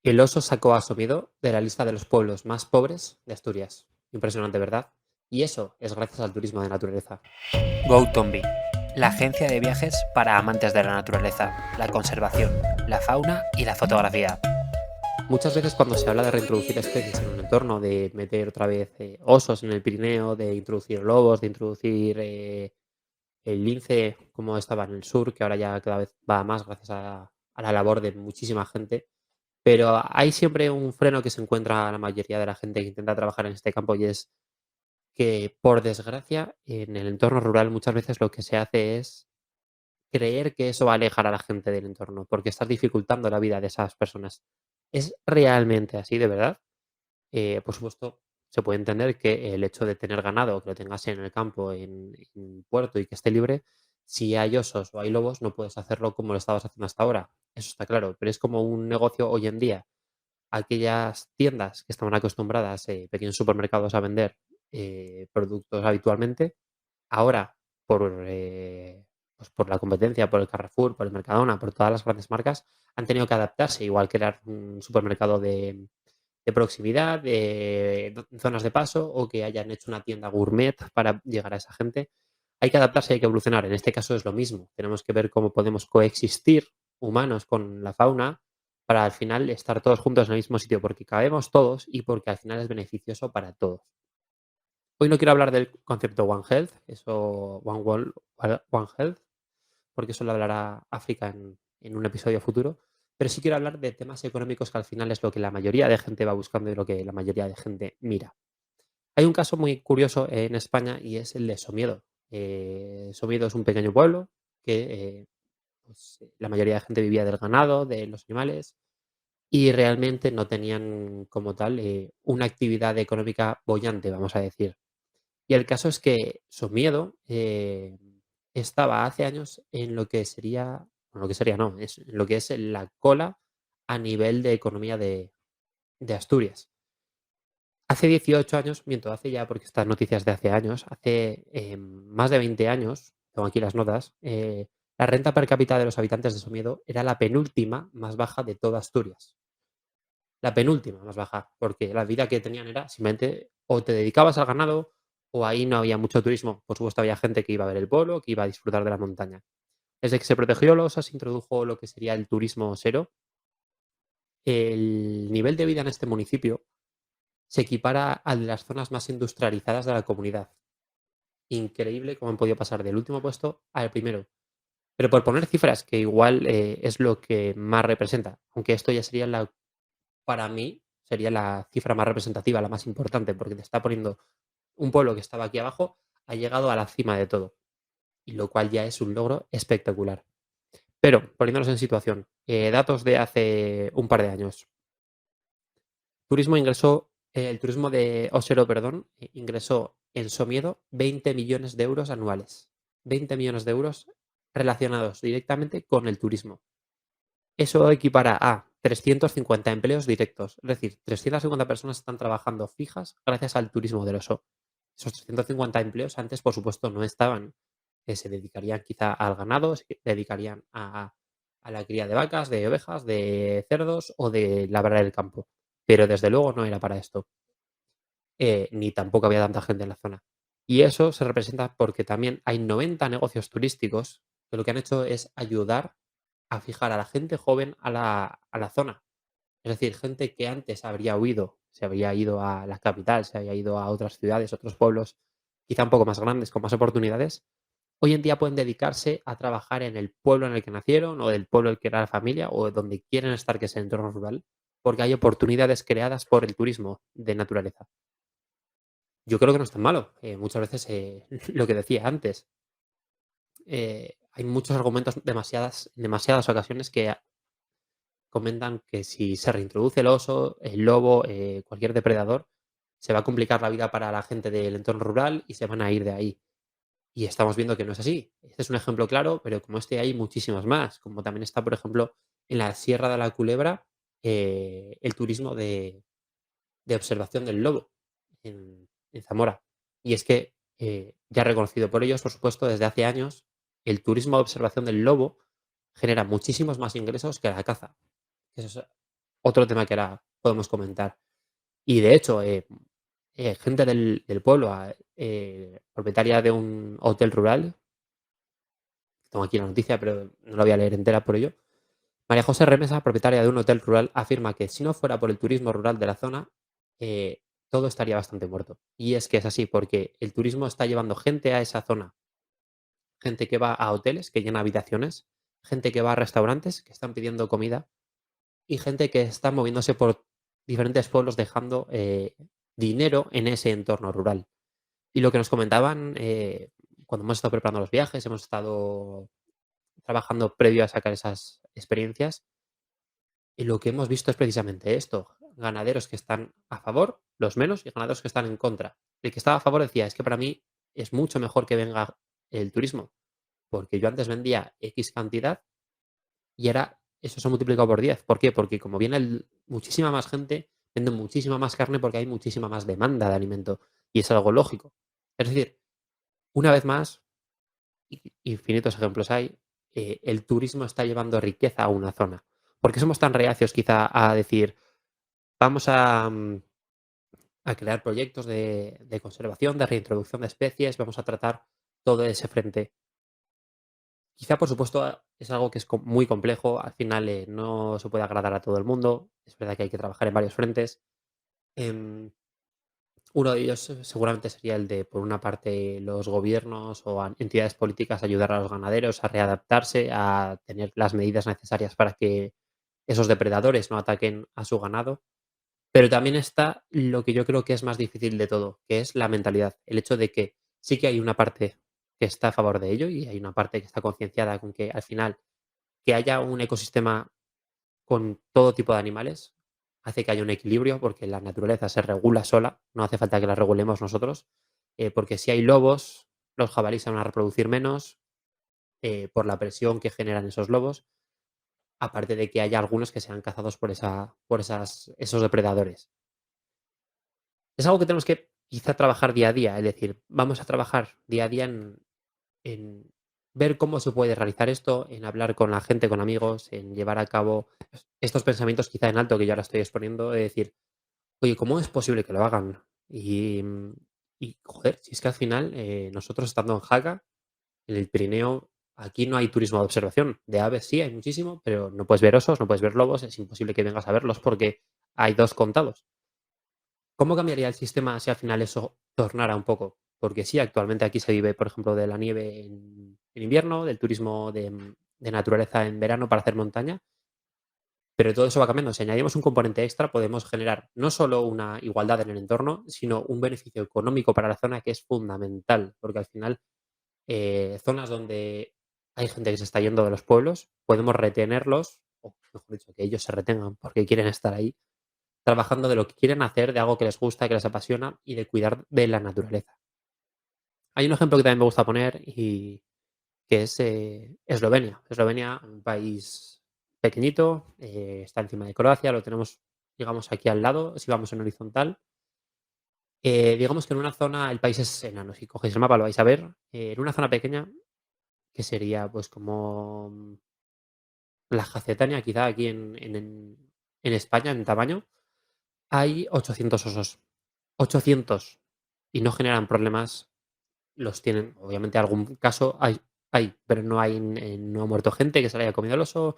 El oso sacó a Somiedo de la lista de los pueblos más pobres de Asturias. Impresionante, ¿verdad? Y eso es gracias al turismo de naturaleza. GoTombi, la agencia de viajes para amantes de la naturaleza, la conservación, la fauna y la fotografía. Muchas veces cuando se habla de reintroducir especies en un entorno, de meter otra vez osos en el Pirineo, de introducir lobos, de introducir el lince como estaba en el sur, que ahora ya cada vez va más gracias a la labor de muchísima gente, pero hay siempre un freno que se encuentra la mayoría de la gente que intenta trabajar en este campo y es que, por desgracia, en el entorno rural muchas veces lo que se hace es creer que eso va a alejar a la gente del entorno, porque estás dificultando la vida de esas personas. ¿Es realmente así, de verdad? Por supuesto, se puede entender que el hecho de tener ganado, que lo tengas en el campo, en puerto y que esté libre, si hay osos o hay lobos, no puedes hacerlo como lo estabas haciendo hasta ahora. Eso está claro, pero es como un negocio hoy en día. Aquellas tiendas que estaban acostumbradas, pequeños supermercados, a vender productos habitualmente, ahora por, pues por la competencia, por el Carrefour, por el Mercadona, por todas las grandes marcas, han tenido que adaptarse, igual crear un supermercado de proximidad, de zonas de paso o que hayan hecho una tienda gourmet para llegar a esa gente. Hay que adaptarse, hay que evolucionar. En este caso es lo mismo. Tenemos que ver cómo podemos coexistir humanos con la fauna para al final estar todos juntos en el mismo sitio, porque cabemos todos y porque al final es beneficioso para todos. Hoy no quiero hablar del concepto One Health, eso One World, One Health, porque eso lo hablará África en un episodio futuro, pero sí quiero hablar de temas económicos que al final es lo que la mayoría de gente va buscando y lo que la mayoría de gente mira. Hay un caso muy curioso en España y es el de Somiedo. Somiedo es un pequeño pueblo que pues, la mayoría de gente vivía del ganado, de los animales y realmente no tenían como tal una actividad económica boyante, vamos a decir. Y el caso es que Somiedo estaba hace años en lo que sería, bueno, lo que sería no, es en lo que es la cola a nivel de economía de Asturias. Hace 18 años, miento, hace ya, porque estas noticias de hace años, hace más de 20 años, tengo aquí las notas, la renta per cápita de los habitantes de Somiedo era la penúltima más baja de toda Asturias. La penúltima más baja, porque la vida que tenían era simplemente o te dedicabas al ganado o ahí no había mucho turismo. Por supuesto, había gente que iba a ver el pueblo, que iba a disfrutar de la montaña. Desde que se protegió los osos, se introdujo lo que sería el turismo osero. El nivel de vida en este municipio se equipara al de las zonas más industrializadas de la comunidad. Increíble cómo han podido pasar del último puesto al primero. Pero por poner cifras, que igual es lo que más representa, aunque esto ya sería para mí, sería la cifra más representativa, la más importante, porque te está poniendo un pueblo que estaba aquí abajo, ha llegado a la cima de todo, y lo cual ya es un logro espectacular. Pero, poniéndonos en situación, datos de hace un par de años. El turismo de Osero, perdón, ingresó en Somiedo 20 millones de euros anuales. 20 millones de euros relacionados directamente con el turismo. Eso equipara a 350 empleos directos. Es decir, 350 personas están trabajando fijas gracias al turismo del oso. Esos 350 empleos antes, por supuesto, no estaban. Se dedicarían quizá al ganado, se dedicarían a la cría de vacas, de ovejas, de cerdos o de labrar el campo. Pero desde luego no era para esto. Ni tampoco había tanta gente en la zona. Y eso se representa porque también hay 90 negocios turísticos que lo que han hecho es ayudar a fijar a la gente joven a la zona. Es decir, gente que antes habría huido, se habría ido a la capital, se había ido a otras ciudades, otros pueblos, quizá un poco más grandes, con más oportunidades, hoy en día pueden dedicarse a trabajar en el pueblo en el que nacieron o del pueblo en el que era la familia o donde quieren estar, que es el entorno rural, porque hay oportunidades creadas por el turismo de naturaleza. Yo creo que no es tan malo. Muchas veces, lo que decía antes, hay muchos argumentos, demasiadas ocasiones que comentan que si se reintroduce el oso, el lobo, cualquier depredador, se va a complicar la vida para la gente del entorno rural y se van a ir de ahí. Y estamos viendo que no es así. Este es un ejemplo claro, pero como este hay muchísimos más. Como también está, por ejemplo, en la Sierra de la Culebra, el turismo de observación del lobo en Zamora. Y es que, ya reconocido por ellos, por supuesto, desde hace años, el turismo de observación del lobo genera muchísimos más ingresos que la caza. Eso otro tema que ahora podemos comentar. Y de hecho, gente del pueblo, propietaria de un hotel rural, tengo aquí la noticia, pero no la voy a leer entera por ello. María José Remesa, propietaria de un hotel rural, afirma que si no fuera por el turismo rural de la zona, eh, todo estaría bastante muerto. Y es que es así, porque el turismo está llevando gente a esa zona, gente que va a hoteles, que llena habitaciones, gente que va a restaurantes, que están pidiendo comida, y gente que está moviéndose por diferentes pueblos dejando dinero en ese entorno rural. Y lo que nos comentaban cuando hemos estado preparando los viajes, hemos estado trabajando previo a sacar esas experiencias, y lo que hemos visto es precisamente esto: ganaderos que están a favor, los menos, y ganaderos que están en contra. El que estaba a favor decía, es que para mí es mucho mejor que venga el turismo, porque yo antes vendía X cantidad y ahora eso se ha multiplicado por 10. ¿Por qué? Porque como viene muchísima más gente, venden muchísima más carne porque hay muchísima más demanda de alimento. Y es algo lógico. Es decir, una vez más, infinitos ejemplos hay, el turismo está llevando riqueza a una zona. ¿Por qué somos tan reacios quizá a decir, vamos a crear proyectos de conservación, de reintroducción de especies, vamos a tratar todo ese frente? Quizá, por supuesto, es algo que es muy complejo. Al final, no se puede agradar a todo el mundo. Es verdad que hay que trabajar en varios frentes. Em, Uno de ellos seguramente sería el de, por una parte, los gobiernos o entidades políticas ayudar a los ganaderos a readaptarse, a tener las medidas necesarias para que esos depredadores no ataquen a su ganado. Pero también está lo que yo creo que es más difícil de todo, que es la mentalidad. El hecho de que sí que hay una parte que está a favor de ello y hay una parte que está concienciada con que al final que haya un ecosistema con todo tipo de animales hace que haya un equilibrio, porque la naturaleza se regula sola, no hace falta que la regulemos nosotros, porque si hay lobos, los jabalíes se van a reproducir menos por la presión que generan esos lobos, aparte de que haya algunos que sean cazados esos depredadores. Es algo que tenemos que quizá trabajar día a día, es decir, vamos a trabajar día a día en ver cómo se puede realizar esto, en hablar con la gente, con amigos, en llevar a cabo estos pensamientos quizá en alto que yo ahora estoy exponiendo, de decir, oye, ¿cómo es posible que lo hagan? Y joder, si es que al final nosotros estando en Jaca, en el Pirineo, aquí no hay turismo de observación. De aves sí, hay muchísimo, pero no puedes ver osos, no puedes ver lobos, es imposible que vengas a verlos porque hay dos contados. ¿Cómo cambiaría el sistema si al final eso tornara un poco? Porque sí, actualmente aquí se vive, por ejemplo, de la nieve en invierno, del turismo de naturaleza en verano para hacer montaña, pero todo eso va cambiando. Si añadimos un componente extra, podemos generar no solo una igualdad en el entorno, sino un beneficio económico para la zona que es fundamental, porque al final, zonas donde hay gente que se está yendo de los pueblos, podemos retenerlos, o mejor dicho, que ellos se retengan porque quieren estar ahí trabajando de lo que quieren hacer, de algo que les gusta, que les apasiona y de cuidar de la naturaleza. Hay un ejemplo que también me gusta poner y que es Eslovenia. Eslovenia, un país pequeñito, está encima de Croacia, lo tenemos, digamos, aquí al lado, si vamos en horizontal. Digamos que en una zona el país es enano, si cogéis el mapa lo vais a ver. En una zona pequeña, que sería pues como la Jacetania, quizá aquí en España, en tamaño, hay 800 osos. 800. Y no generan problemas, los tienen. Obviamente algún caso hay, pero no ha muerto gente que se le haya comido el oso,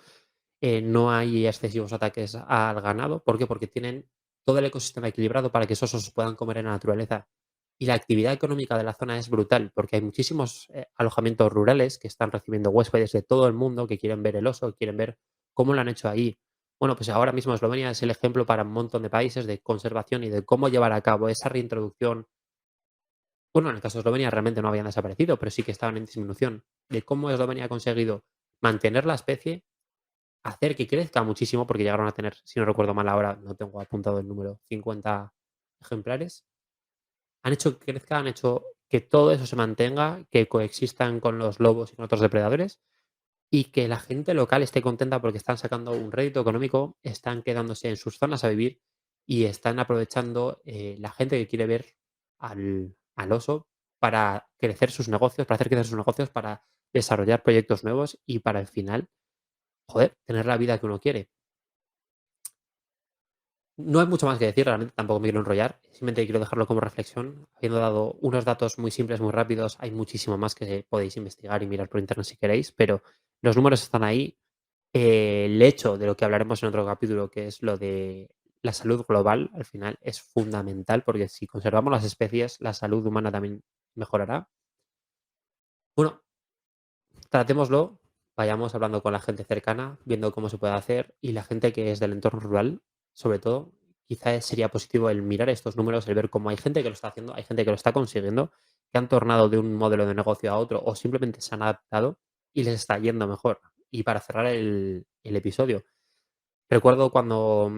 no hay excesivos ataques al ganado. ¿Por qué? Porque tienen todo el ecosistema equilibrado para que esos osos puedan comer en la naturaleza. Y la actividad económica de la zona es brutal, porque hay muchísimos alojamientos rurales que están recibiendo huéspedes de todo el mundo que quieren ver el oso, quieren ver cómo lo han hecho ahí. Bueno, pues ahora mismo Eslovenia es el ejemplo para un montón de países de conservación y de cómo llevar a cabo esa reintroducción. Bueno, en el caso de Eslovenia realmente no habían desaparecido, pero sí que estaban en disminución. De cómo Eslovenia ha conseguido mantener la especie, hacer que crezca muchísimo, porque llegaron a tener, si no recuerdo mal ahora, no tengo apuntado el número, 50 ejemplares. Han hecho que crezca, han hecho que todo eso se mantenga, que coexistan con los lobos y con otros depredadores y que la gente local esté contenta porque están sacando un rédito económico, están quedándose en sus zonas a vivir y están aprovechando la gente que quiere ver al oso para crecer sus negocios, para hacer crecer sus negocios, para desarrollar proyectos nuevos y para al final, joder, tener la vida que uno quiere. No hay mucho más que decir, realmente tampoco me quiero enrollar. Simplemente quiero dejarlo como reflexión. Habiendo dado unos datos muy simples, muy rápidos, hay muchísimo más que podéis investigar y mirar por internet si queréis, pero los números están ahí. El hecho de lo que hablaremos en otro capítulo, que es lo de la salud global, al final es fundamental, porque si conservamos las especies, la salud humana también mejorará. Bueno, tratémoslo, vayamos hablando con la gente cercana, viendo cómo se puede hacer y la gente que es del entorno rural, sobre todo, quizás sería positivo el mirar estos números, el ver cómo hay gente que lo está haciendo, hay gente que lo está consiguiendo, que han tornado de un modelo de negocio a otro o simplemente se han adaptado y les está yendo mejor. Y para cerrar el episodio, recuerdo cuando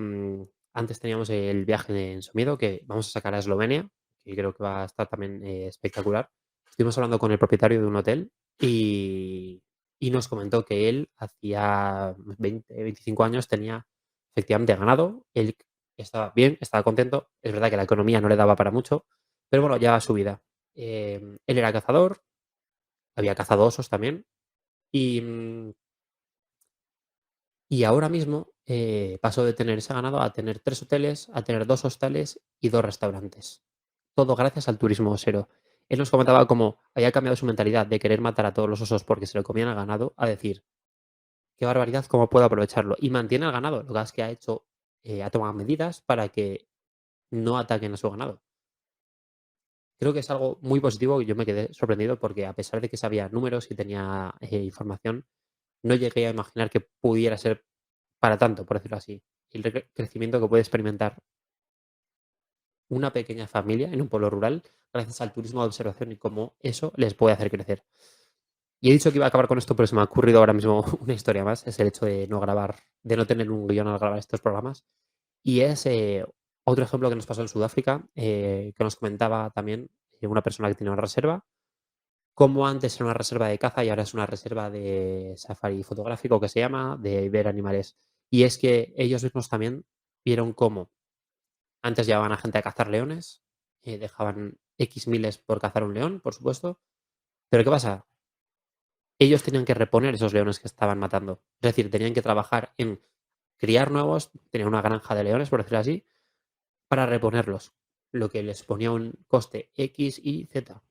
antes teníamos el viaje en Somiedo, que vamos a sacar a Eslovenia, que creo que va a estar también espectacular. Estuvimos hablando con el propietario de un hotel y nos comentó que él hacía 20, 25 años tenía efectivamente ganado. Él estaba bien, estaba contento. Es verdad que la economía no le daba para mucho, pero bueno, ya su vida. Él era cazador, había cazado osos también y, y ahora mismo pasó de tener ese ganado a tener 3 hoteles, a tener 2 hostales y 2 restaurantes. Todo gracias al turismo osero. Él nos comentaba cómo había cambiado su mentalidad de querer matar a todos los osos porque se lo comían al ganado, a decir, qué barbaridad, cómo puedo aprovecharlo. Y mantiene el ganado. Lo que es que ha hecho, ha tomado medidas para que no ataquen a su ganado. Creo que es algo muy positivo y yo me quedé sorprendido porque a pesar de que sabía números y tenía información, no llegué a imaginar que pudiera ser para tanto, por decirlo así. El crecimiento que puede experimentar una pequeña familia en un pueblo rural gracias al turismo de observación y cómo eso les puede hacer crecer. Y he dicho que iba a acabar con esto, pero se me ha ocurrido ahora mismo una historia más. Es el hecho de no grabar, de no tener un guión al grabar estos programas. Y es otro ejemplo que nos pasó en Sudáfrica, que nos comentaba también una persona que tiene una reserva, como antes era una reserva de caza y ahora es una reserva de safari fotográfico que se llama, de ver animales. Y es que ellos mismos también vieron cómo antes llevaban a gente a cazar leones, dejaban X miles por cazar un león, por supuesto. Pero ¿qué pasa? Ellos tenían que reponer esos leones que estaban matando. Es decir, tenían que trabajar en criar nuevos, tener una granja de leones, por decirlo así, para reponerlos, lo que les ponía un coste X, Y, Z.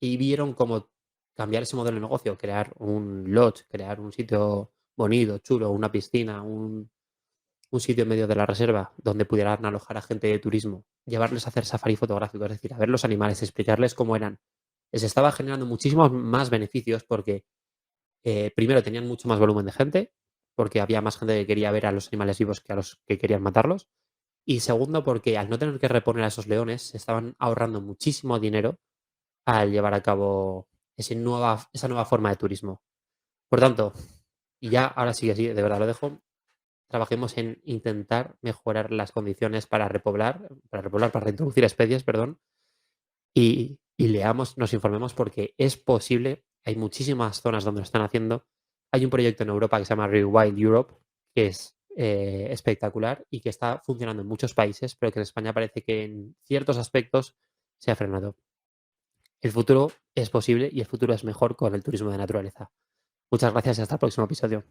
Y vieron cómo cambiar ese modelo de negocio, crear un lodge, crear un sitio bonito, chulo, una piscina, un sitio en medio de la reserva donde pudieran alojar a gente de turismo, llevarles a hacer safari fotográfico, es decir, a ver los animales, explicarles cómo eran. Les estaba generando muchísimos más beneficios porque primero tenían mucho más volumen de gente, porque había más gente que quería ver a los animales vivos que a los que querían matarlos. Y segundo, porque al no tener que reponer a esos leones, se estaban ahorrando muchísimo dinero al llevar a cabo esa nueva forma de turismo. Por tanto, y ya ahora sí que sí, de verdad lo dejo, trabajemos en intentar mejorar las condiciones para reintroducir especies, perdón, y leamos, nos informemos porque es posible, hay muchísimas zonas donde lo están haciendo. Hay un proyecto en Europa que se llama Rewild Europe, que es espectacular y que está funcionando en muchos países, pero que en España parece que en ciertos aspectos se ha frenado. El futuro es posible y el futuro es mejor con el turismo de naturaleza. Muchas gracias y hasta el próximo episodio.